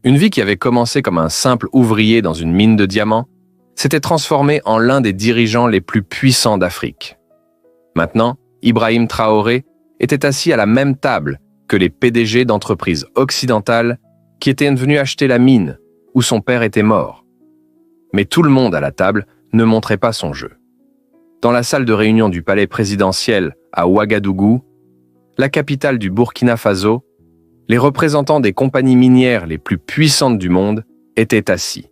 Une vie qui avait commencé comme un simple ouvrier dans une mine de diamants s'était transformée en l'un des dirigeants les plus puissants d'Afrique. Maintenant, Ibrahim Traoré était assis à la même table que les PDG d'entreprises occidentales qui étaient venus acheter la mine où son père était mort. Mais tout le monde à la table ne montrait pas son jeu. Dans la salle de réunion du palais présidentiel à Ouagadougou, la capitale du Burkina Faso, les représentants des compagnies minières les plus puissantes du monde étaient assis.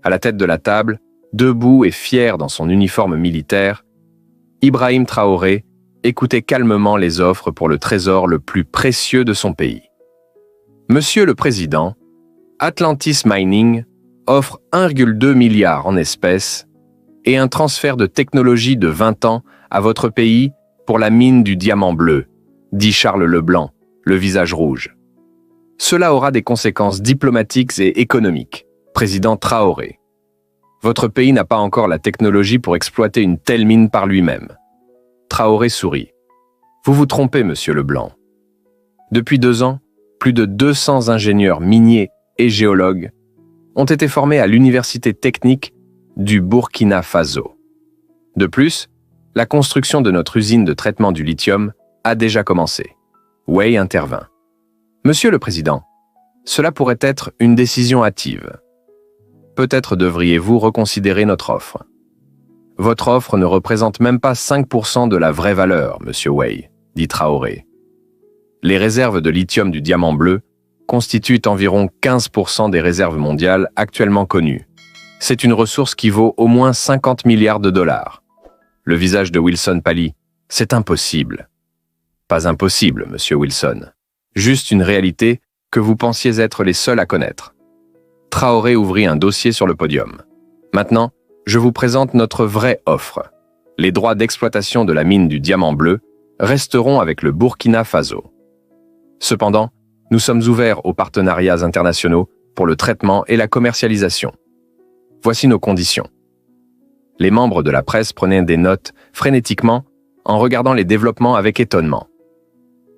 À la tête de la table, debout et fier dans son uniforme militaire, Ibrahim Traoré écoutait calmement les offres pour le trésor le plus précieux de son pays. Monsieur le Président, Atlantis Mining offre 1,2 milliard en espèces et un transfert de technologie de 20 ans à votre pays pour la mine du diamant bleu, dit Charles Leblanc, le visage rouge. Cela aura des conséquences diplomatiques et économiques, président Traoré. Votre pays n'a pas encore la technologie pour exploiter une telle mine par lui-même. Traoré sourit. Vous vous trompez, monsieur Leblanc. Depuis 2 ans, plus de 200 ingénieurs miniers et géologues ont été formés à l'université technique du Burkina Faso. De plus, la construction de notre usine de traitement du lithium a déjà commencé. Wei intervint. Monsieur le Président, cela pourrait être une décision hâtive. Peut-être devriez-vous reconsidérer notre offre. Votre offre ne représente même pas 5% de la vraie valeur, monsieur Wei, dit Traoré. Les réserves de lithium du diamant bleu constituent environ 15% des réserves mondiales actuellement connues. C'est une ressource qui vaut au moins 50 milliards de dollars. Le visage de Wilson pâlit. C'est impossible. Pas impossible, monsieur Wilson. Juste une réalité que vous pensiez être les seuls à connaître. Traoré ouvrit un dossier sur le podium. Maintenant, je vous présente notre vraie offre. Les droits d'exploitation de la mine du diamant bleu resteront avec le Burkina Faso. Cependant, nous sommes ouverts aux partenariats internationaux pour le traitement et la commercialisation. Voici nos conditions. Les membres de la presse prenaient des notes frénétiquement en regardant les développements avec étonnement.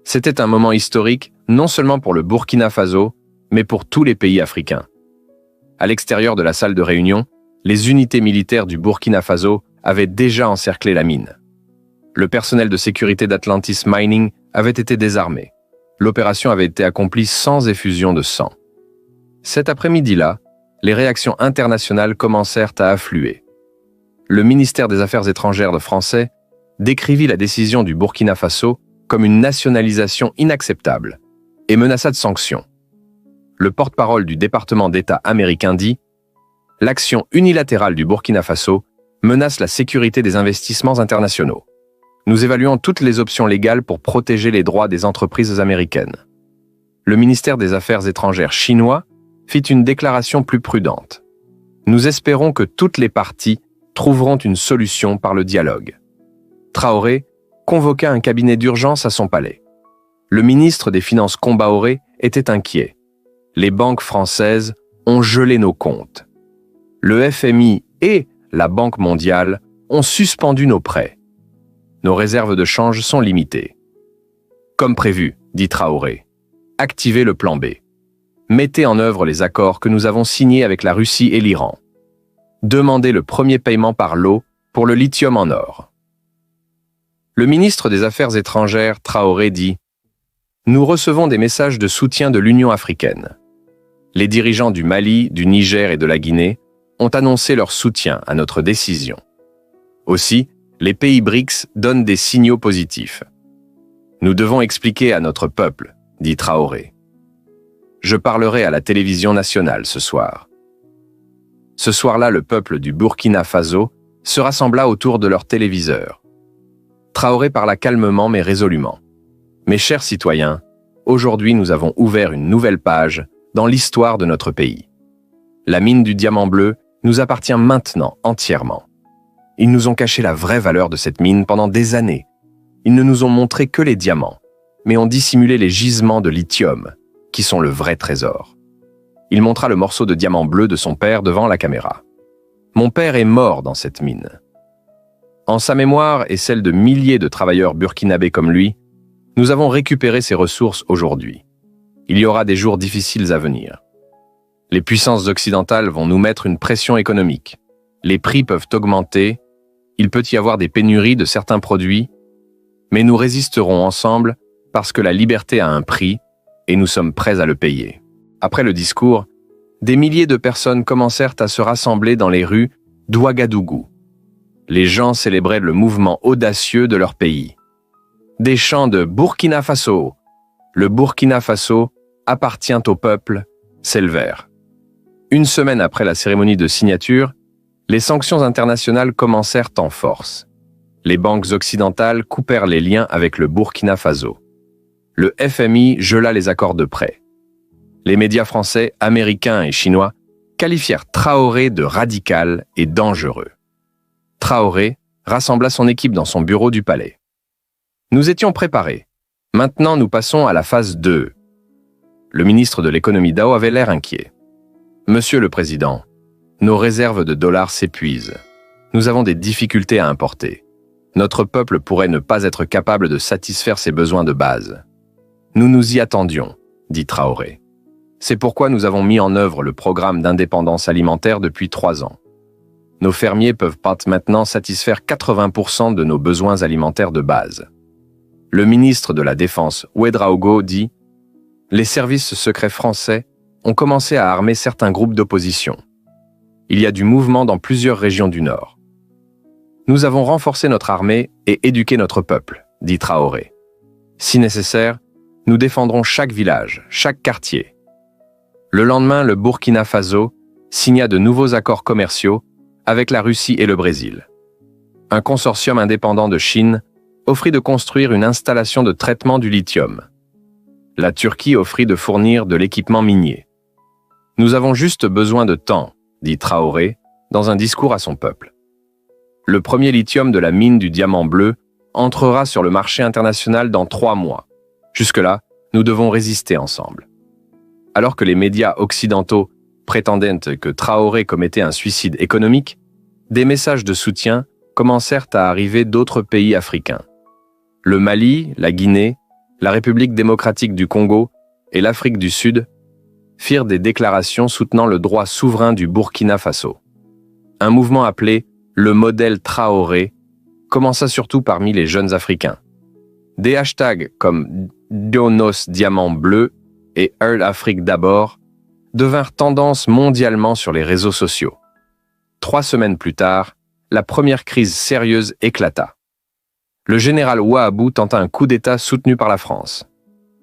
C'était un moment historique non seulement pour le Burkina Faso, mais pour tous les pays africains. À l'extérieur de la salle de réunion, les unités militaires du Burkina Faso avaient déjà encerclé la mine. Le personnel de sécurité d'Atlantis Mining avait été désarmé. L'opération avait été accomplie sans effusion de sang. Cet après-midi-là, les réactions internationales commencèrent à affluer. Le ministère des Affaires étrangères français décrivit la décision du Burkina Faso comme une nationalisation inacceptable et menaça de sanctions. Le porte-parole du département d'État américain dit « L'action unilatérale du Burkina Faso menace la sécurité des investissements internationaux. Nous évaluons toutes les options légales pour protéger les droits des entreprises américaines. » Le ministère des Affaires étrangères chinois fit une déclaration plus prudente. « Nous espérons que toutes les parties trouveront une solution par le dialogue. » Traoré convoqua un cabinet d'urgence à son palais. Le ministre des Finances Compaoré était inquiet. Les banques françaises ont gelé nos comptes. Le FMI et la Banque mondiale ont suspendu nos prêts. Nos réserves de change sont limitées. Comme prévu, dit Traoré, activez le plan B. Mettez en œuvre les accords que nous avons signés avec la Russie et l'Iran. Demandez le premier paiement par lot pour le lithium en or. Le ministre des Affaires étrangères, Traoré, dit « Nous recevons des messages de soutien de l'Union africaine. Les dirigeants du Mali, du Niger et de la Guinée ont annoncé leur soutien à notre décision. Aussi, les pays BRICS donnent des signaux positifs. Nous devons expliquer à notre peuple, dit Traoré. Je parlerai à la télévision nationale ce soir. » Ce soir-là, le peuple du Burkina Faso se rassembla autour de leur téléviseur. Traoré parla calmement mais résolument. « Mes chers citoyens, aujourd'hui nous avons ouvert une nouvelle page dans l'histoire de notre pays. La mine du diamant bleu nous appartient maintenant entièrement. Ils nous ont caché la vraie valeur de cette mine pendant des années. Ils ne nous ont montré que les diamants, mais ont dissimulé les gisements de lithium, qui sont le vrai trésor. Il montra le morceau de diamant bleu de son père devant la caméra. Mon père est mort dans cette mine. En sa mémoire et celle de milliers de travailleurs burkinabés comme lui, nous avons récupéré ces ressources aujourd'hui. Il y aura des jours difficiles à venir. Les puissances occidentales vont nous mettre une pression économique. Les prix peuvent augmenter, il peut y avoir des pénuries de certains produits, mais nous résisterons ensemble parce que la liberté a un prix et nous sommes prêts à le payer. Après le discours, des milliers de personnes commencèrent à se rassembler dans les rues d'Ouagadougou. Les gens célébraient le mouvement audacieux de leur pays. Des chants de Burkina Faso, le Burkina Faso appartient au peuple, s'élevèrent. Une semaine après la cérémonie de signature, les sanctions internationales commencèrent en force. Les banques occidentales coupèrent les liens avec le Burkina Faso. Le FMI gela les accords de prêt. Les médias français, américains et chinois qualifièrent Traoré de radical et dangereux. Traoré rassembla son équipe dans son bureau du palais. Nous étions préparés. Maintenant, nous passons à la phase 2. Le ministre de l'économie Dao avait l'air inquiet. Monsieur le Président, nos réserves de dollars s'épuisent. Nous avons des difficultés à importer. Notre peuple pourrait ne pas être capable de satisfaire ses besoins de base. Nous nous y attendions, dit Traoré. C'est pourquoi nous avons mis en œuvre le programme d'indépendance alimentaire depuis 3 ans. Nos fermiers peuvent maintenant satisfaire 80% de nos besoins alimentaires de base. Le ministre de la Défense, Ouédraogo, dit « Les services secrets français ont commencé à armer certains groupes d'opposition. Il y a du mouvement dans plusieurs régions du Nord. Nous avons renforcé notre armée et éduqué notre peuple, dit Traoré. Si nécessaire, nous défendrons chaque village, chaque quartier. » Le lendemain, le Burkina Faso signa de nouveaux accords commerciaux avec la Russie et le Brésil. Un consortium indépendant de Chine offrit de construire une installation de traitement du lithium. La Turquie offrit de fournir de l'équipement minier. « Nous avons juste besoin de temps », dit Traoré dans un discours à son peuple. Le premier lithium de la mine du Diamant Bleu entrera sur le marché international dans 3 mois. Jusque-là, nous devons résister ensemble. Alors que les médias occidentaux prétendaient que Traoré commettait un suicide économique, des messages de soutien commencèrent à arriver d'autres pays africains. Le Mali, la Guinée, la République démocratique du Congo et l'Afrique du Sud firent des déclarations soutenant le droit souverain du Burkina Faso. Un mouvement appelé le modèle Traoré commença surtout parmi les jeunes Africains. Des hashtags comme Donos Diamant Bleu et Earl Afrique d'abord devinrent tendance mondialement sur les réseaux sociaux. 3 semaines plus tard, la première crise sérieuse éclata. Le général Ouahabou tenta un coup d'État soutenu par la France.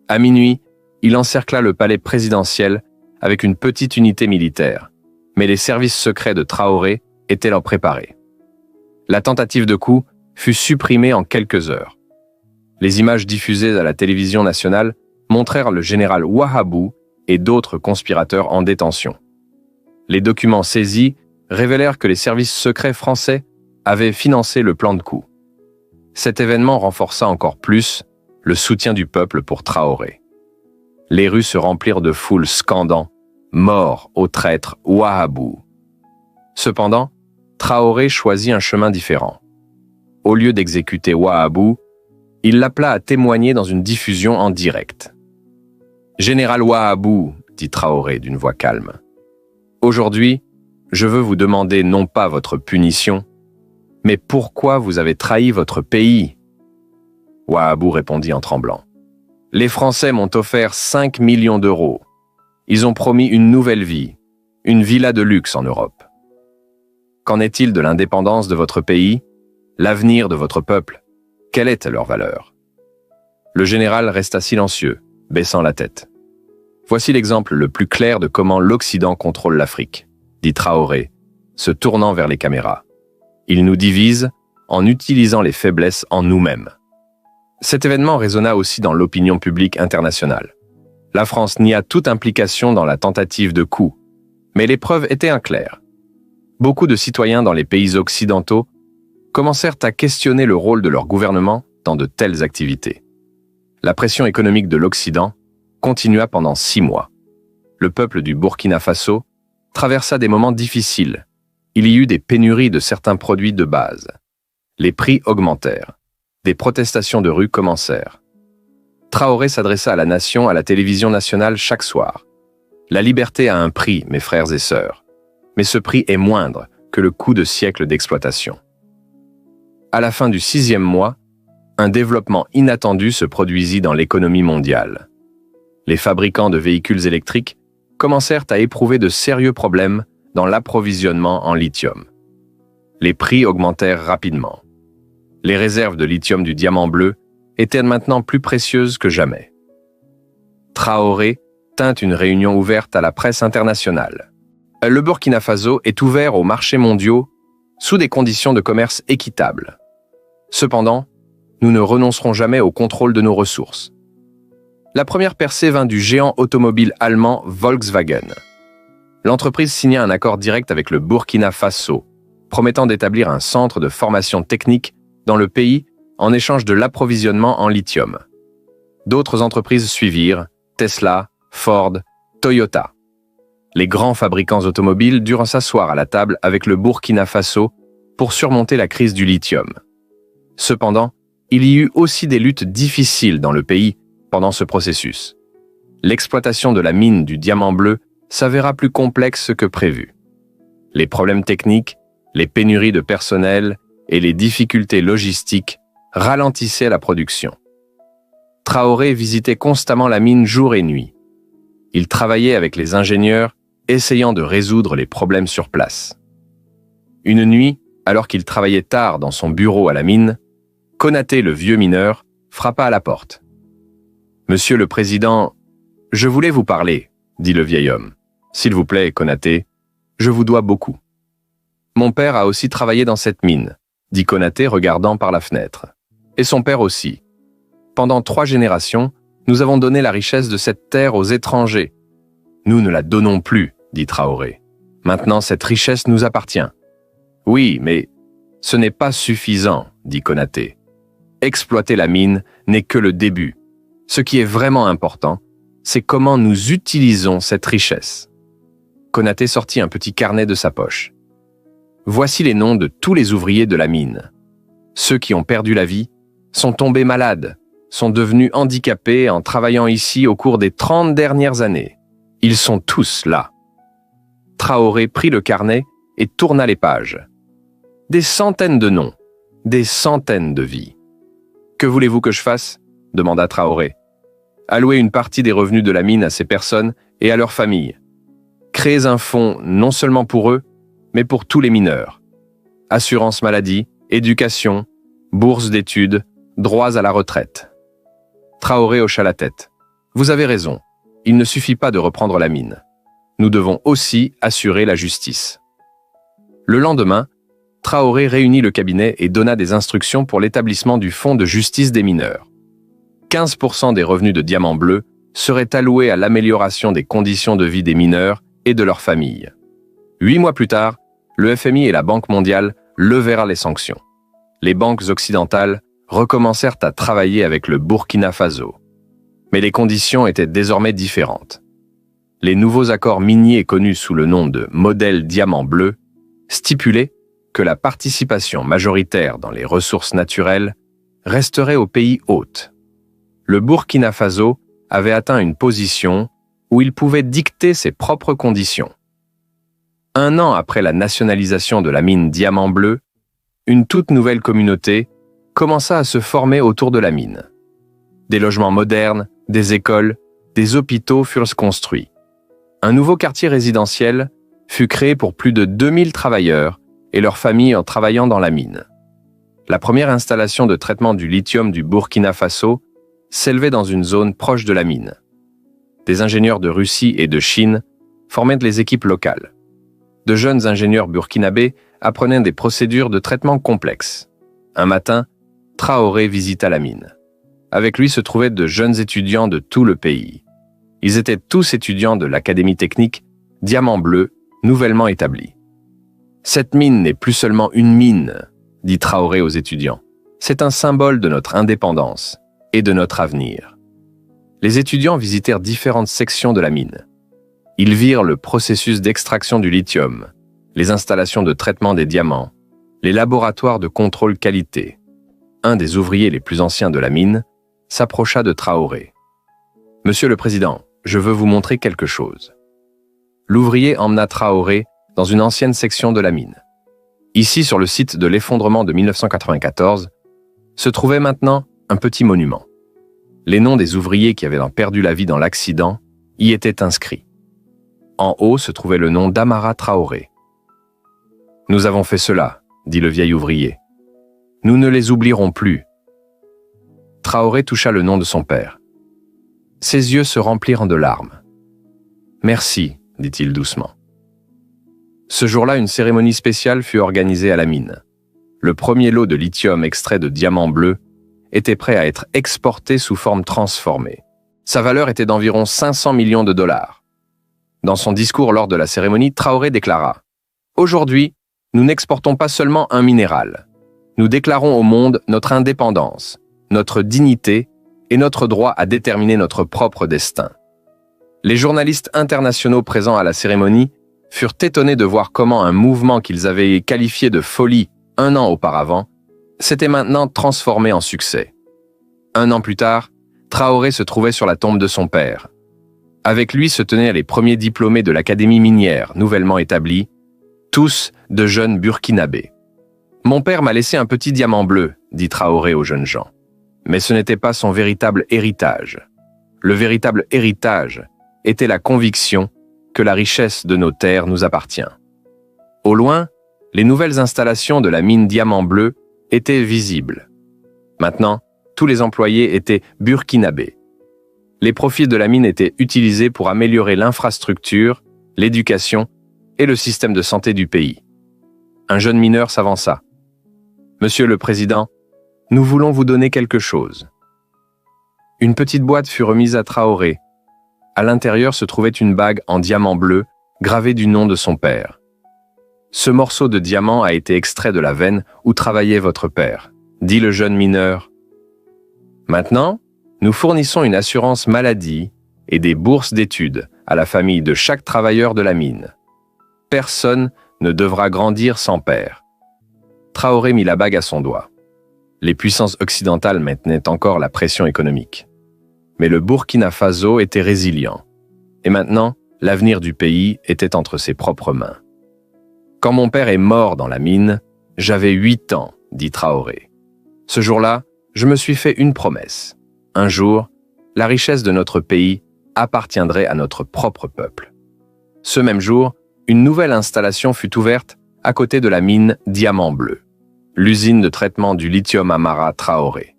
À minuit, il encercla le palais présidentiel avec une petite unité militaire, mais les services secrets de Traoré étaient préparés. La tentative de coup fut supprimée en quelques heures. Les images diffusées à la télévision nationale montrèrent le général Ouahabou et d'autres conspirateurs en détention. Les documents saisis révélèrent que les services secrets français avaient financé le plan de coup. Cet événement renforça encore plus le soutien du peuple pour Traoré. Les rues se remplirent de foules scandant « Mort au traître Ouahabou ». Cependant, Traoré choisit un chemin différent. Au lieu d'exécuter Ouahabou, il l'appela à témoigner dans une diffusion en direct. « Général Ouahabou, dit Traoré d'une voix calme, aujourd'hui, je veux vous demander non pas votre punition, mais pourquoi vous avez trahi votre pays ?» Ouahabou répondit en tremblant. « Les Français m'ont offert 5 millions d'euros. Ils ont promis une nouvelle vie, une villa de luxe en Europe. Qu'en est-il de l'indépendance de votre pays, l'avenir de votre peuple? Quelle est leur valeur ?» Le général resta silencieux, baissant la tête. « Voici l'exemple le plus clair de comment l'Occident contrôle l'Afrique, » dit Traoré, se tournant vers les caméras. « Il nous divise en utilisant les faiblesses en nous-mêmes. » Cet événement résonna aussi dans l'opinion publique internationale. La France nia toute implication dans la tentative de coup, mais les preuves étaient claires. Beaucoup de citoyens dans les pays occidentaux commencèrent à questionner le rôle de leur gouvernement dans de telles activités. La pression économique de l'Occident continua pendant 6 mois. Le peuple du Burkina Faso traversa des moments difficiles. Il y eut des pénuries de certains produits de base. Les prix augmentèrent. Des protestations de rue commencèrent. Traoré s'adressa à la nation à la télévision nationale chaque soir. La liberté a un prix, mes frères et sœurs, mais ce prix est moindre que le coût de siècles d'exploitation. À la fin du 6e mois, un développement inattendu se produisit dans l'économie mondiale. Les fabricants de véhicules électriques commencèrent à éprouver de sérieux problèmes dans l'approvisionnement en lithium. Les prix augmentèrent rapidement. Les réserves de lithium du diamant bleu étaient maintenant plus précieuses que jamais. Traoré tint une réunion ouverte à la presse internationale. Le Burkina Faso est ouvert aux marchés mondiaux sous des conditions de commerce équitables. Cependant, nous ne renoncerons jamais au contrôle de nos ressources. La première percée vint du géant automobile allemand Volkswagen. L'entreprise signa un accord direct avec le Burkina Faso, promettant d'établir un centre de formation technique dans le pays en échange de l'approvisionnement en lithium. D'autres entreprises suivirent, Tesla, Ford, Toyota. Les grands fabricants automobiles durent s'asseoir à la table avec le Burkina Faso pour surmonter la crise du lithium. Cependant, il y eut aussi des luttes difficiles dans le pays pendant ce processus. L'exploitation de la mine du diamant bleu s'avéra plus complexe que prévu. Les problèmes techniques, les pénuries de personnel et les difficultés logistiques ralentissaient la production. Traoré visitait constamment la mine jour et nuit. Il travaillait avec les ingénieurs, essayant de résoudre les problèmes sur place. Une nuit, alors qu'il travaillait tard dans son bureau à la mine, Konaté, le vieux mineur, frappa à la porte. « Monsieur le Président, je voulais vous parler, » dit le vieil homme. « S'il vous plaît, Konaté, je vous dois beaucoup. » « Mon père a aussi travaillé dans cette mine, » dit Konaté regardant par la fenêtre. « Et son père aussi. Pendant 3 générations, nous avons donné la richesse de cette terre aux étrangers. Nous ne la donnons plus, » dit Traoré. « Maintenant, cette richesse nous appartient. » « Oui, mais ce n'est pas suffisant, » dit Konaté. « Exploiter la mine n'est que le début. Ce qui est vraiment important, c'est comment nous utilisons cette richesse. » Konaté sortit un petit carnet de sa poche. « Voici les noms de tous les ouvriers de la mine. Ceux qui ont perdu la vie sont tombés malades, sont devenus handicapés en travaillant ici au cours des 30 dernières années. Ils sont tous là. » Traoré prit le carnet et tourna les pages. Des centaines de noms, des centaines de vies. « Que voulez-vous que je fasse ?» demanda Traoré. « Allouer une partie des revenus de la mine à ces personnes et à leurs familles. Créer un fonds non seulement pour eux, mais pour tous les mineurs. Assurance maladie, éducation, bourse d'études, droits à la retraite. » Traoré hocha la tête. « Vous avez raison, il ne suffit pas de reprendre la mine. Nous devons aussi assurer la justice. » Le lendemain, Traoré réunit le cabinet et donna des instructions pour l'établissement du Fonds de justice des mineurs. 15% des revenus de diamant bleu seraient alloués à l'amélioration des conditions de vie des mineurs et de leurs familles. 8 mois plus tard, le FMI et la Banque mondiale levèrent les sanctions. Les banques occidentales recommencèrent à travailler avec le Burkina Faso. Mais les conditions étaient désormais différentes. Les nouveaux accords miniers connus sous le nom de modèle diamant bleu stipulaient que la participation majoritaire dans les ressources naturelles resterait au pays hôte. Le Burkina Faso avait atteint une position où il pouvait dicter ses propres conditions. 1 an après la nationalisation de la mine diamant bleu, une toute nouvelle communauté commença à se former autour de la mine. Des logements modernes, des écoles, des hôpitaux furent construits. Un nouveau quartier résidentiel fut créé pour plus de 2000 travailleurs et leurs familles en travaillant dans la mine. La première installation de traitement du lithium du Burkina Faso s'élevait dans une zone proche de la mine. Des ingénieurs de Russie et de Chine formaient les équipes locales. De jeunes ingénieurs burkinabés apprenaient des procédures de traitement complexes. Un matin, Traoré visita la mine. Avec lui se trouvaient de jeunes étudiants de tout le pays. Ils étaient tous étudiants de l'Académie technique Diamant Bleu, nouvellement établie. « Cette mine n'est plus seulement une mine », dit Traoré aux étudiants. « C'est un symbole de notre indépendance et de notre avenir. » Les étudiants visitèrent différentes sections de la mine. Ils virent le processus d'extraction du lithium, les installations de traitement des diamants, les laboratoires de contrôle qualité. Un des ouvriers les plus anciens de la mine s'approcha de Traoré. « Monsieur le Président, je veux vous montrer quelque chose. » l'ouvrier emmena Traoré dans une ancienne section de la mine. Ici, sur le site de l'effondrement de 1994, se trouvait maintenant un petit monument. Les noms des ouvriers qui avaient perdu la vie dans l'accident y étaient inscrits. En haut se trouvait le nom d'Amara Traoré. « Nous avons fait cela », dit le vieil ouvrier. « Nous ne les oublierons plus. » Traoré toucha le nom de son père. Ses yeux se remplirent de larmes. « Merci », dit-il doucement. Ce jour-là, une cérémonie spéciale fut organisée à la mine. Le premier lot de lithium extrait de diamants bleus était prêt à être exporté sous forme transformée. Sa valeur était d'environ 500 millions de dollars. Dans son discours lors de la cérémonie, Traoré déclara « Aujourd'hui, nous n'exportons pas seulement un minéral. Nous déclarons au monde notre indépendance, notre dignité et notre droit à déterminer notre propre destin. » Les journalistes internationaux présents à la cérémonie furent étonnés de voir comment un mouvement qu'ils avaient qualifié de folie un an auparavant s'était maintenant transformé en succès. Un an plus tard, Traoré se trouvait sur la tombe de son père. Avec lui se tenaient les premiers diplômés de l'académie minière nouvellement établie, tous de jeunes burkinabés. « Mon père m'a laissé un petit diamant bleu », dit Traoré aux jeunes gens. Mais ce n'était pas son véritable héritage. Le véritable héritage était la conviction que la richesse de nos terres nous appartient. Au loin, les nouvelles installations de la mine Diamant Bleu étaient visibles. Maintenant, tous les employés étaient burkinabés. Les profits de la mine étaient utilisés pour améliorer l'infrastructure, l'éducation et le système de santé du pays. Un jeune mineur s'avança. « Monsieur le Président, nous voulons vous donner quelque chose. » Une petite boîte fut remise à Traoré. À l'intérieur se trouvait une bague en diamant bleu, gravée du nom de son père. « Ce morceau de diamant a été extrait de la veine où travaillait votre père, » dit le jeune mineur. « Maintenant, nous fournissons une assurance maladie et des bourses d'études à la famille de chaque travailleur de la mine. Personne ne devra grandir sans père. » Traoré mit la bague à son doigt. Les puissances occidentales maintenaient encore la pression économique. Mais le Burkina Faso était résilient. Et maintenant, l'avenir du pays était entre ses propres mains. « Quand mon père est mort dans la mine, j'avais 8 ans, dit Traoré. Ce jour-là, je me suis fait une promesse. Un jour, la richesse de notre pays appartiendrait à notre propre peuple. Ce même jour, une nouvelle installation fut ouverte à côté de la mine Diamant Bleu, l'usine de traitement du lithium Amara Traoré.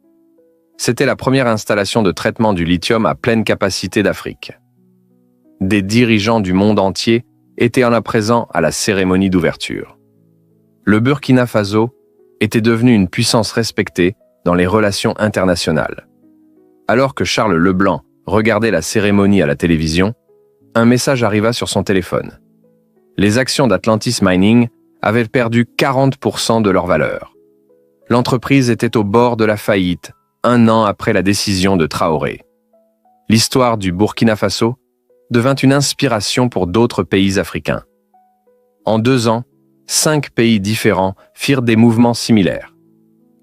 C'était la première installation de traitement du lithium à pleine capacité d'Afrique. Des dirigeants du monde entier étaient en présent à la cérémonie d'ouverture. Le Burkina Faso était devenu une puissance respectée dans les relations internationales. Alors que Charles Leblanc regardait la cérémonie à la télévision, un message arriva sur son téléphone. Les actions d'Atlantis Mining avaient perdu 40% de leur valeur. L'entreprise était au bord de la faillite, un an après la décision de Traoré. L'histoire du Burkina Faso devint une inspiration pour d'autres pays africains. En 2 ans, 5 pays différents firent des mouvements similaires.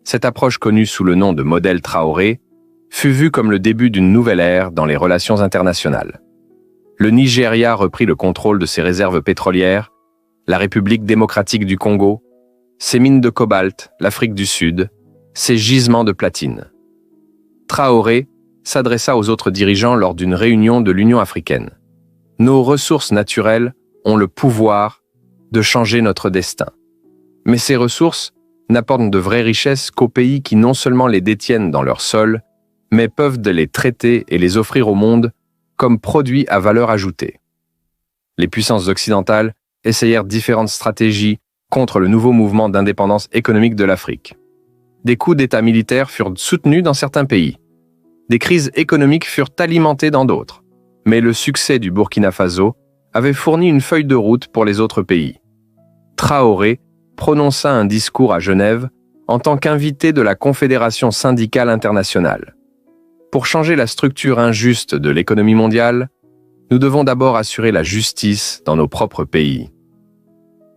Cette approche connue sous le nom de modèle Traoré fut vue comme le début d'une nouvelle ère dans les relations internationales. Le Nigeria reprit le contrôle de ses réserves pétrolières, la République démocratique du Congo, ses mines de cobalt, l'Afrique du Sud, ses gisements de platine. Traoré s'adressa aux autres dirigeants lors d'une réunion de l'Union africaine. « Nos ressources naturelles ont le pouvoir de changer notre destin. Mais ces ressources n'apportent de vraies richesses qu'aux pays qui non seulement les détiennent dans leur sol, mais peuvent les traiter et les offrir au monde comme produits à valeur ajoutée. » Les puissances occidentales essayèrent différentes stratégies contre le nouveau mouvement d'indépendance économique de l'Afrique. Des coups d'État militaires furent soutenus dans certains pays. Des crises économiques furent alimentées dans d'autres. Mais le succès du Burkina Faso avait fourni une feuille de route pour les autres pays. Traoré prononça un discours à Genève en tant qu'invité de la Confédération syndicale internationale. Pour changer la structure injuste de l'économie mondiale, nous devons d'abord assurer la justice dans nos propres pays.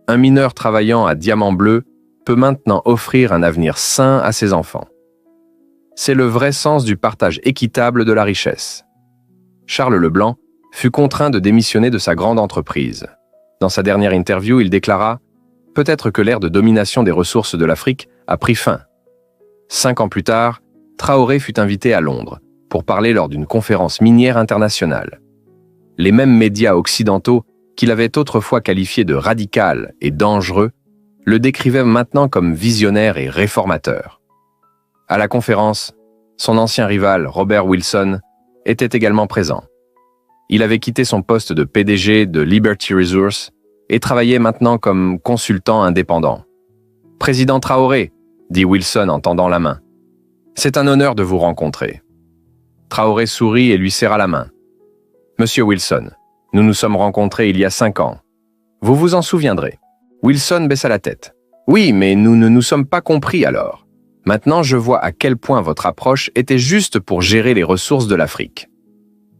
Un mineur travaillant à Diamant Bleu peut maintenant offrir un avenir sain à ses enfants. C'est le vrai sens du partage équitable de la richesse. Charles Leblanc fut contraint de démissionner de sa grande entreprise. Dans sa dernière interview, il déclara « Peut-être que l'ère de domination des ressources de l'Afrique a pris fin ». 5 ans plus tard, Traoré fut invité à Londres pour parler lors d'une conférence minière internationale. Les mêmes médias occidentaux qu'il avait autrefois qualifié de radical et dangereux le décrivaient maintenant comme visionnaire et réformateur. À la conférence, son ancien rival, Robert Wilson, était également présent. Il avait quitté son poste de PDG de Liberty Resources et travaillait maintenant comme consultant indépendant. « Président Traoré », dit Wilson en tendant la main. « C'est un honneur de vous rencontrer. » Traoré sourit et lui serra la main. « Monsieur Wilson, nous nous sommes rencontrés il y a 5 ans. Vous vous en souviendrez. » Wilson baissa la tête. « Oui, mais nous ne nous sommes pas compris alors. Maintenant, je vois à quel point votre approche était juste pour gérer les ressources de l'Afrique.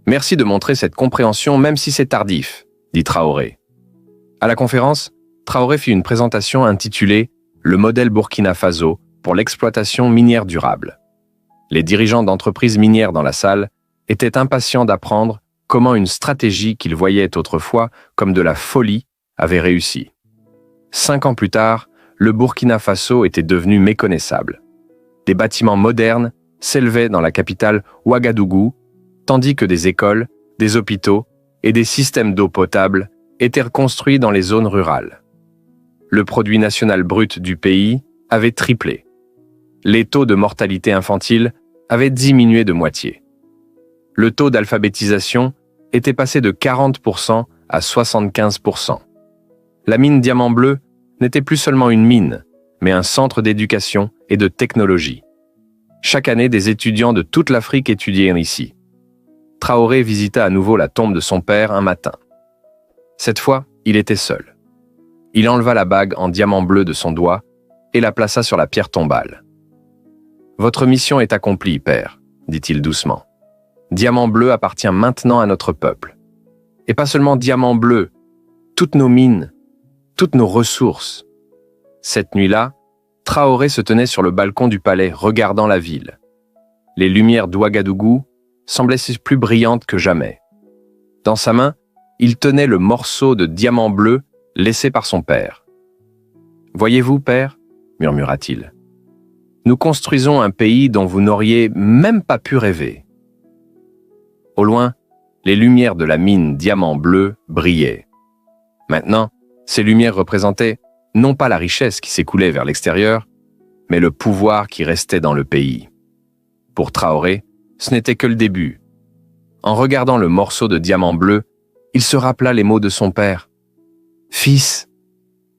Merci de montrer cette compréhension même si c'est tardif, dit Traoré. À la conférence, Traoré fit une présentation intitulée « Le modèle Burkina Faso pour l'exploitation minière durable ». Les dirigeants d'entreprises minières dans la salle étaient impatients d'apprendre comment une stratégie qu'ils voyaient autrefois comme de la folie avait réussi. 5 ans plus tard, le Burkina Faso était devenu méconnaissable. Des bâtiments modernes s'élevaient dans la capitale Ouagadougou, tandis que des écoles, des hôpitaux et des systèmes d'eau potable étaient reconstruits dans les zones rurales. Le produit national brut du pays avait triplé. Les taux de mortalité infantile avaient diminué de moitié. Le taux d'alphabétisation était passé de 40% à 75%. La mine Diamant Bleu n'était plus seulement une mine, mais un centre d'éducation et de technologie. Chaque année, des étudiants de toute l'Afrique étudiaient ici. Traoré visita à nouveau la tombe de son père un matin. Cette fois, il était seul. Il enleva la bague en diamant bleu de son doigt et la plaça sur la pierre tombale. « Votre mission est accomplie, père, » dit-il doucement. « Diamant bleu appartient maintenant à notre peuple. Et pas seulement diamant bleu, toutes nos mines, toutes nos ressources. » Cette nuit-là, Traoré se tenait sur le balcon du palais, regardant la ville. Les lumières d'Ouagadougou semblaient plus brillantes que jamais. Dans sa main, il tenait le morceau de diamant bleu laissé par son père. « Voyez-vous, père, » murmura-t-il, « nous construisons un pays dont vous n'auriez même pas pu rêver. » Au loin, les lumières de la mine diamant bleu brillaient. Maintenant, ces lumières représentaient non pas la richesse qui s'écoulait vers l'extérieur, mais le pouvoir qui restait dans le pays. Pour Traoré, ce n'était que le début. En regardant le morceau de diamant bleu, il se rappela les mots de son père. « Fils,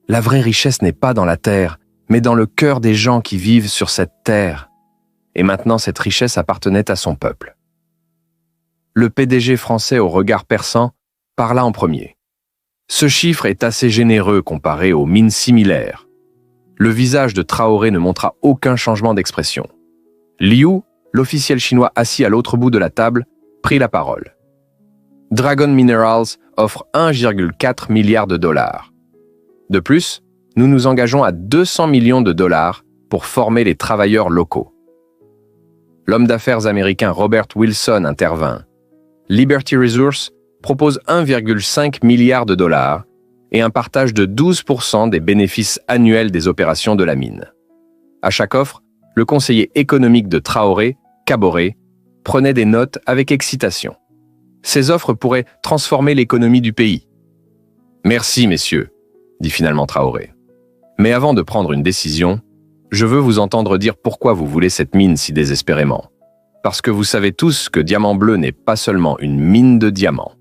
la vraie richesse n'est pas dans la terre, mais dans le cœur des gens qui vivent sur cette terre. » Et maintenant, cette richesse appartenait à son peuple. Le PDG français au regard perçant parla en premier. Ce chiffre est assez généreux comparé aux mines similaires. Le visage de Traoré ne montra aucun changement d'expression. Liu, l'officiel chinois assis à l'autre bout de la table, prit la parole. Dragon Minerals offre 1,4 milliard de dollars. De plus, nous nous engageons à 200 millions de dollars pour former les travailleurs locaux. L'homme d'affaires américain Robert Wilson intervint. Liberty Resources propose 1,5 milliard de dollars et un partage de 12% des bénéfices annuels des opérations de la mine. À chaque offre, le conseiller économique de Traoré, Kaboré, prenait des notes avec excitation. Ces offres pourraient transformer l'économie du pays. « Merci, messieurs », dit finalement Traoré. « Mais avant de prendre une décision, je veux vous entendre dire pourquoi vous voulez cette mine si désespérément. Parce que vous savez tous que Diamant Bleu n'est pas seulement une mine de diamants. »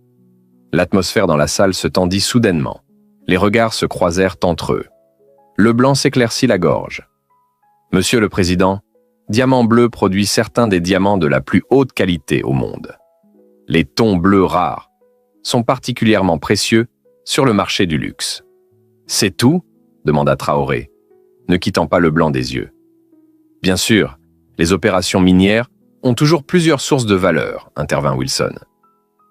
L'atmosphère dans la salle se tendit soudainement. Les regards se croisèrent entre eux. Leblanc s'éclaircit la gorge. « Monsieur le Président, Diamant Bleu produit certains des diamants de la plus haute qualité au monde. Les tons bleus rares sont particulièrement précieux sur le marché du luxe. »« C'est tout ?» demanda Traoré, ne quittant pas Leblanc des yeux. « Bien sûr, les opérations minières ont toujours plusieurs sources de valeur, intervint Wilson.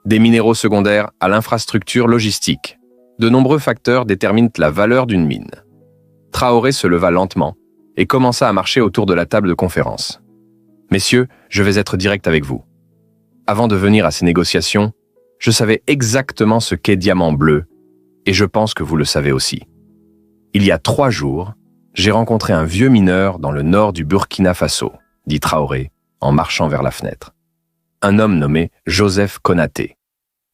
Des minéraux secondaires à l'infrastructure logistique. De nombreux facteurs déterminent la valeur d'une mine. » Traoré se leva lentement et commença à marcher autour de la table de conférence. « Messieurs, je vais être direct avec vous. Avant de venir à ces négociations, Je savais exactement ce qu'est Diamant Bleu, et je pense que vous le savez aussi. Il y a 3 jours, j'ai rencontré un vieux mineur dans le nord du Burkina Faso, dit Traoré, en marchant vers la fenêtre. Un homme nommé Joseph Konaté.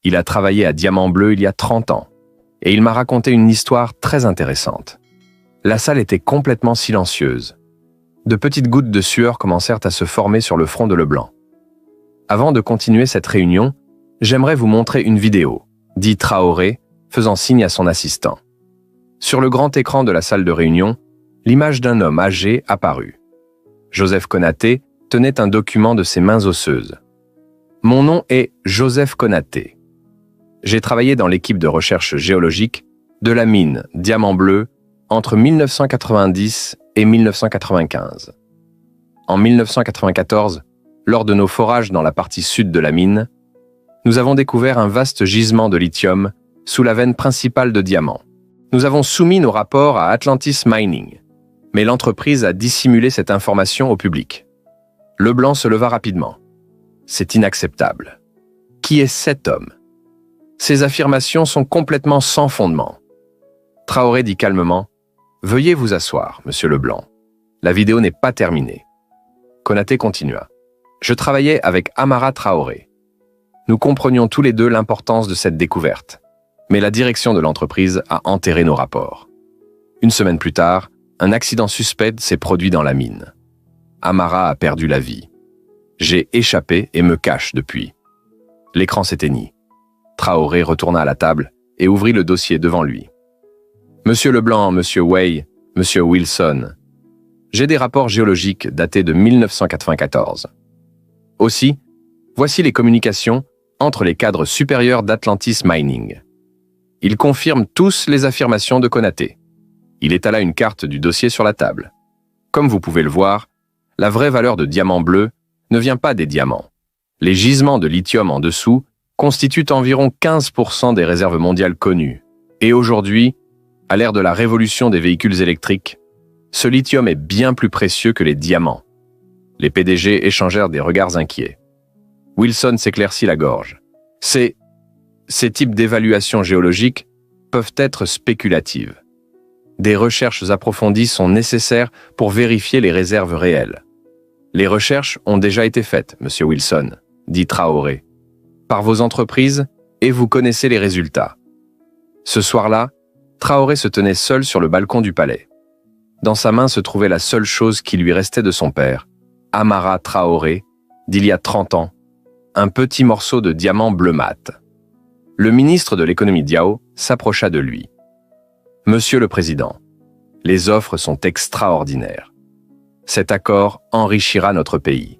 Il a travaillé à Diamant Bleu il y a 30 ans, et il m'a raconté une histoire très intéressante. La salle était complètement silencieuse. De petites gouttes de sueur commencèrent à se former sur le front de Leblanc. Avant de continuer cette réunion, j'aimerais vous montrer une vidéo, dit Traoré, faisant signe à son assistant. Sur le grand écran de la salle de réunion, l'image d'un homme âgé apparut. Joseph Konaté tenait un document de ses mains osseuses. Mon nom est Joseph Konaté. J'ai travaillé dans l'équipe de recherche géologique de la mine Diamant Bleu entre 1990 et 1995. En 1994, lors de nos forages dans la partie sud de la mine, nous avons découvert un vaste gisement de lithium sous la veine principale de diamant. Nous avons soumis nos rapports à Atlantis Mining, mais l'entreprise a dissimulé cette information au public. Leblanc se leva rapidement. C'est inacceptable. Qui est cet homme? Ces affirmations sont complètement sans fondement. Traoré dit calmement « Veuillez vous asseoir, monsieur Leblanc. La vidéo n'est pas terminée. » Konaté continua. « Je travaillais avec Amara Traoré. Nous comprenions tous les deux l'importance de cette découverte, mais la direction de l'entreprise a enterré nos rapports. Une semaine plus tard, un accident suspect s'est produit dans la mine. Amara a perdu la vie. J'ai échappé et me cache depuis. » L'écran s'éteignit. Traoré retourna à la table et ouvrit le dossier devant lui. « Monsieur Leblanc, monsieur Way, monsieur Wilson, j'ai des rapports géologiques datés de 1994. Aussi, voici les communications entre les cadres supérieurs d'Atlantis Mining. Ils confirment tous les affirmations de Konaté. » Il étala une carte du dossier sur la table. Comme vous pouvez le voir, la vraie valeur de Diamant Bleu ne vient pas des diamants. Les gisements de lithium en dessous constituent environ 15% des réserves mondiales connues. Et aujourd'hui, à l'ère de la révolution des véhicules électriques, ce lithium est bien plus précieux que les diamants. Les PDG échangèrent des regards inquiets. Wilson s'éclaircit la gorge. Ces types d'évaluations géologiques peuvent être spéculatives. Des recherches approfondies sont nécessaires pour vérifier les réserves réelles. Les recherches ont déjà été faites, monsieur Wilson, dit Traoré, par vos entreprises et vous connaissez les résultats. Ce soir-là, Traoré se tenait seul sur le balcon du palais. Dans sa main se trouvait la seule chose qui lui restait de son père, Amara Traoré, d'il y a 30 ans, un petit morceau de diamant bleu mat. Le ministre de l'économie Diao s'approcha de lui. « Monsieur le Président, les offres sont extraordinaires. Cet accord enrichira notre pays. »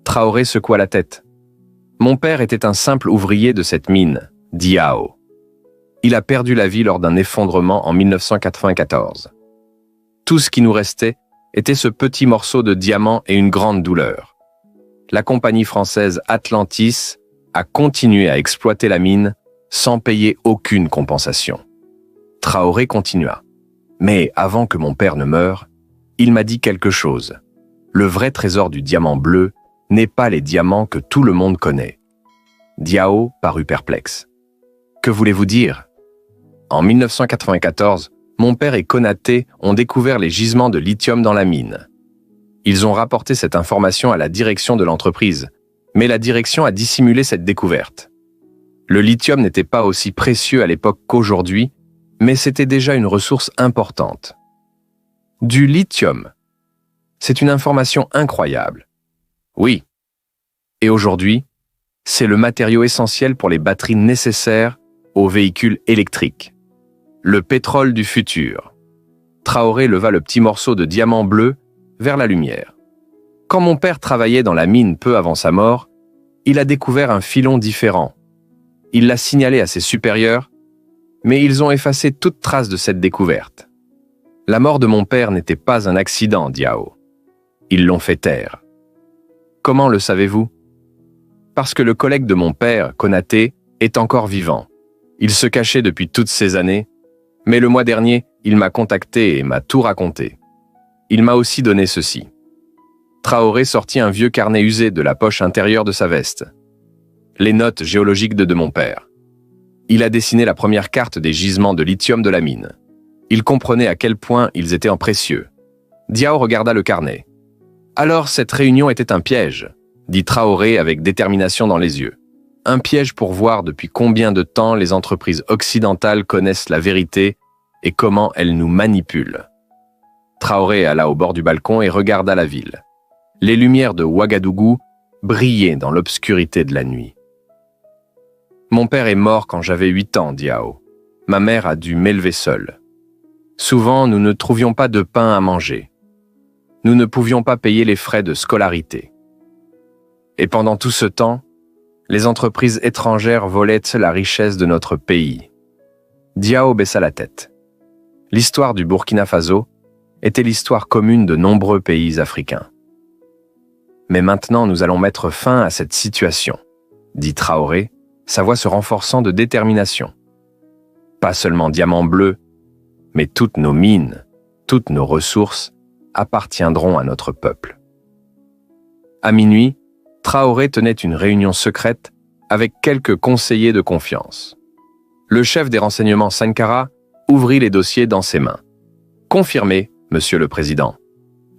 Traoré secoua la tête. « Mon père était un simple ouvrier de cette mine, Diao. Il a perdu la vie lors d'un effondrement en 1994. Tout ce qui nous restait était ce petit morceau de diamant et une grande douleur. La compagnie française Atlantis a continué à exploiter la mine sans payer aucune compensation. » Traoré continua. « Mais avant que mon père ne meure, il m'a dit quelque chose. Le vrai trésor du diamant bleu n'est pas les diamants que tout le monde connaît. » Diao parut perplexe. « Que voulez-vous dire ? En 1994, mon père et Konaté ont découvert les gisements de lithium dans la mine. Ils ont rapporté cette information à la direction de l'entreprise, mais la direction a dissimulé cette découverte. Le lithium n'était pas aussi précieux à l'époque qu'aujourd'hui, mais c'était déjà une ressource importante. Du lithium. C'est une information incroyable. Oui. Et aujourd'hui, c'est le matériau essentiel pour les batteries nécessaires aux véhicules électriques. Le pétrole du futur. Traoré leva le petit morceau de diamant bleu vers la lumière. Quand mon père travaillait dans la mine peu avant sa mort, il a découvert un filon différent. Il l'a signalé à ses supérieurs, mais ils ont effacé toute trace de cette découverte. La mort de mon père n'était pas un accident, Diao. Ils l'ont fait taire. Comment le savez-vous ? Parce que le collègue de mon père, Konaté, est encore vivant. Il se cachait depuis toutes ces années, mais le mois dernier, il m'a contacté et m'a tout raconté. Il m'a aussi donné ceci. Traoré sortit un vieux carnet usé de la poche intérieure de sa veste. les notes géologiques de mon père. Il a dessiné la première carte des gisements de lithium de la mine. Il comprenait à quel point ils étaient en précieux. Diao regarda le carnet. « Alors cette réunion était un piège », dit Traoré avec détermination dans les yeux. « Un piège pour voir depuis combien de temps les entreprises occidentales connaissent la vérité et comment elles nous manipulent. » Traoré alla au bord du balcon et regarda la ville. Les lumières de Ouagadougou brillaient dans l'obscurité de la nuit. « Mon père est mort quand j'avais 8 ans, Diao. Ma mère a dû m'élever seule. Souvent, nous ne trouvions pas de pain à manger. Nous ne pouvions pas payer les frais de scolarité. Et pendant tout ce temps, les entreprises étrangères volaient la richesse de notre pays. » Diao baissa la tête. L'histoire du Burkina Faso était l'histoire commune de nombreux pays africains. « Mais maintenant, nous allons mettre fin à cette situation, » dit Traoré, sa voix se renforçant de détermination. « Pas seulement Diamant Bleu, mais toutes nos mines, toutes nos ressources appartiendront à notre peuple. » À minuit, Traoré tenait une réunion secrète avec quelques conseillers de confiance. Le chef des renseignements Sankara ouvrit les dossiers dans ses mains. « Confirmé, Monsieur le Président.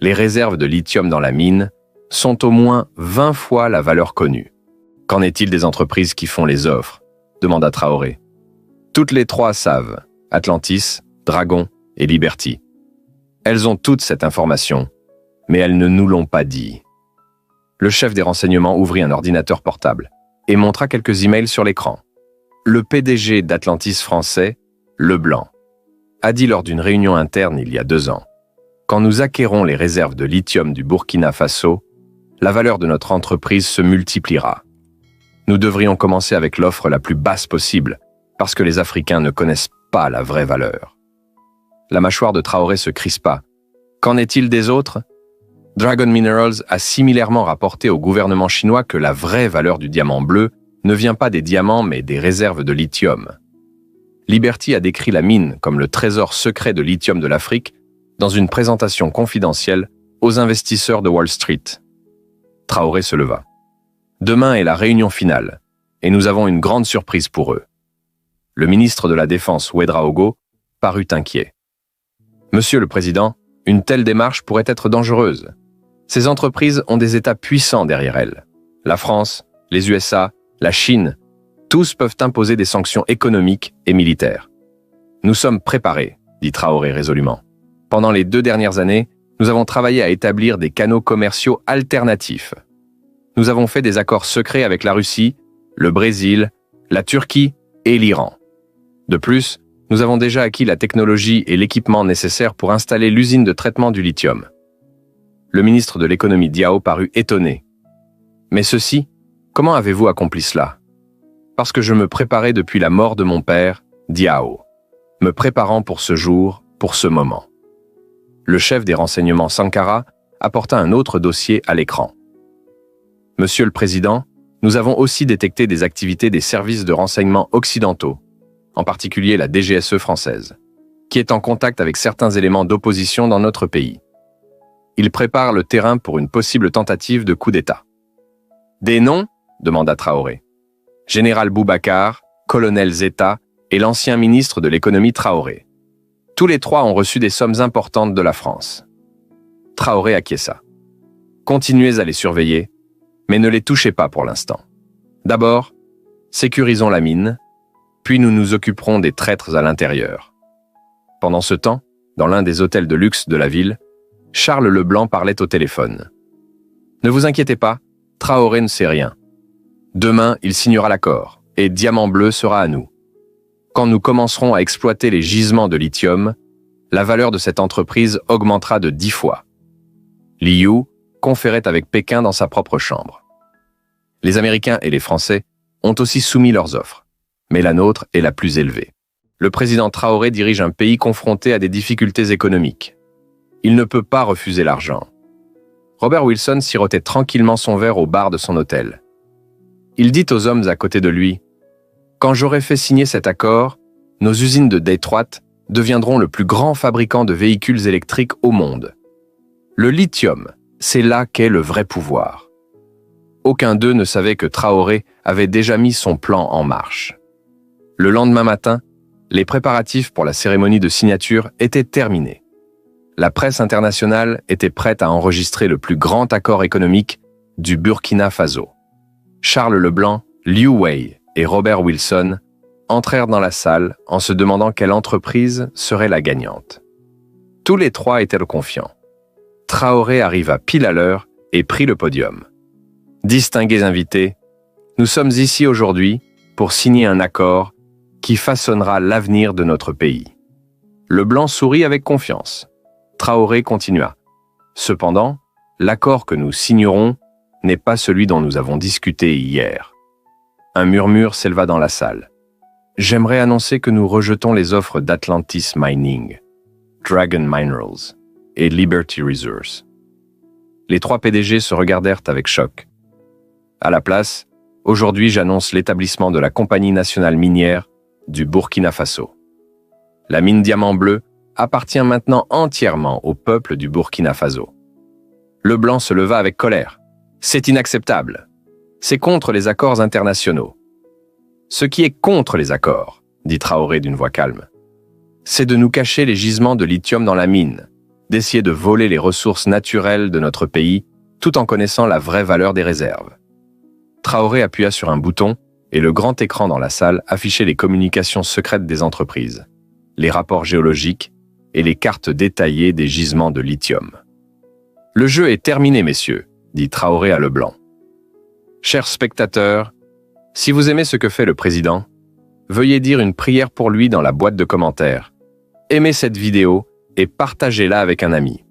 Les réserves de lithium dans la mine sont au moins 20 fois la valeur connue. » « Qu'en est-il des entreprises qui font les offres ?» demanda Traoré. « Toutes les 3 savent, Atlantis, Dragon et Liberty. Elles ont toute cette information, mais elles ne nous l'ont pas dit. » Le chef des renseignements ouvrit un ordinateur portable et montra quelques emails sur l'écran. Le PDG d'Atlantis français, Leblanc, a dit lors d'une réunion interne il y a 2 ans: « Quand nous acquérons les réserves de lithium du Burkina Faso, la valeur de notre entreprise se multipliera. Nous devrions commencer avec l'offre la plus basse possible, parce que les Africains ne connaissent pas la vraie valeur. » La mâchoire de Traoré se crispa. Qu'en est-il des autres? Dragon Minerals a similairement rapporté au gouvernement chinois que la vraie valeur du diamant bleu ne vient pas des diamants mais des réserves de lithium. Liberty a décrit la mine comme le trésor secret de lithium de l'Afrique dans une présentation confidentielle aux investisseurs de Wall Street. Traoré se leva. Demain est la réunion finale, et nous avons une grande surprise pour eux. Le ministre de la Défense, Ouédraogo, parut inquiet. « Monsieur le Président, une telle démarche pourrait être dangereuse. Ces entreprises ont des États puissants derrière elles. La France, les USA, la Chine, tous peuvent imposer des sanctions économiques et militaires. Nous sommes préparés, dit Traoré résolument. Pendant les 2 dernières années, nous avons travaillé à établir des canaux commerciaux alternatifs. Nous avons fait des accords secrets avec la Russie, le Brésil, la Turquie et l'Iran. De plus, nous avons déjà acquis la technologie et l'équipement nécessaires pour installer l'usine de traitement du lithium. » Le ministre de l'économie Diao parut étonné. « Mais ceci, comment avez-vous accompli cela ?»« Parce que je me préparais depuis la mort de mon père, Diao, me préparant pour ce jour, pour ce moment. » Le chef des renseignements Sankara apporta un autre dossier à l'écran. « Monsieur le Président, nous avons aussi détecté des activités des services de renseignement occidentaux, en particulier la DGSE française, qui est en contact avec certains éléments d'opposition dans notre pays. Ils préparent le terrain pour une possible tentative de coup d'État. »« Des noms ?» demanda Traoré. « Général Boubacar, colonel Zeta et l'ancien ministre de l'économie Traoré. Tous les 3 ont reçu des sommes importantes de la France. » Traoré acquiesça. « Continuez à les surveiller, mais ne les touchez pas pour l'instant. D'abord, sécurisons la mine, puis nous nous occuperons des traîtres à l'intérieur. » Pendant ce temps, dans l'un des hôtels de luxe de la ville, Charles Leblanc parlait au téléphone. « Ne vous inquiétez pas, Traoré ne sait rien. Demain, il signera l'accord, et Diamant Bleu sera à nous. Quand nous commencerons à exploiter les gisements de lithium, la valeur de cette entreprise augmentera de 10 fois. » Liu conférait avec Pékin dans sa propre chambre. Les Américains et les Français ont aussi soumis leurs offres, mais la nôtre est la plus élevée. Le président Traoré dirige un pays confronté à des difficultés économiques. Il ne peut pas refuser l'argent. Robert Wilson sirotait tranquillement son verre au bar de son hôtel. Il dit aux hommes à côté de lui: « Quand j'aurai fait signer cet accord, nos usines de Detroit deviendront le plus grand fabricant de véhicules électriques au monde. Le lithium, c'est là qu'est le vrai pouvoir. » Aucun d'eux ne savait que Traoré avait déjà mis son plan en marche. Le lendemain matin, les préparatifs pour la cérémonie de signature étaient terminés. La presse internationale était prête à enregistrer le plus grand accord économique du Burkina Faso. Charles Leblanc, Liu Wei et Robert Wilson entrèrent dans la salle en se demandant quelle entreprise serait la gagnante. Tous les trois étaient confiants. Traoré arriva pile à l'heure et prit le podium. « Distingués invités, nous sommes ici aujourd'hui pour signer un accord qui façonnera l'avenir de notre pays. » Leblanc sourit avec confiance. Traoré continua. « Cependant, l'accord que nous signerons n'est pas celui dont nous avons discuté hier. » Un murmure s'éleva dans la salle. « J'aimerais annoncer que nous rejetons les offres d'Atlantis Mining, Dragon Minerals et Liberty Resources. » Les trois PDG se regardèrent avec choc. À la place, aujourd'hui j'annonce l'établissement de la Compagnie nationale minière du Burkina Faso. La mine Diamant Bleu appartient maintenant entièrement au peuple du Burkina Faso. Leblanc se leva avec colère. « C'est inacceptable. C'est contre les accords internationaux. » « Ce qui est contre les accords, dit Traoré d'une voix calme, c'est de nous cacher les gisements de lithium dans la mine, d'essayer de voler les ressources naturelles de notre pays tout en connaissant la vraie valeur des réserves. » Traoré appuya sur un bouton et le grand écran dans la salle affichait les communications secrètes des entreprises, les rapports géologiques et les cartes détaillées des gisements de lithium. « Le jeu est terminé, messieurs, dit Traoré à Leblanc. Chers spectateurs, si vous aimez ce que fait le président, veuillez dire une prière pour lui dans la boîte de commentaires. Aimez cette vidéo et partagez-la avec un ami.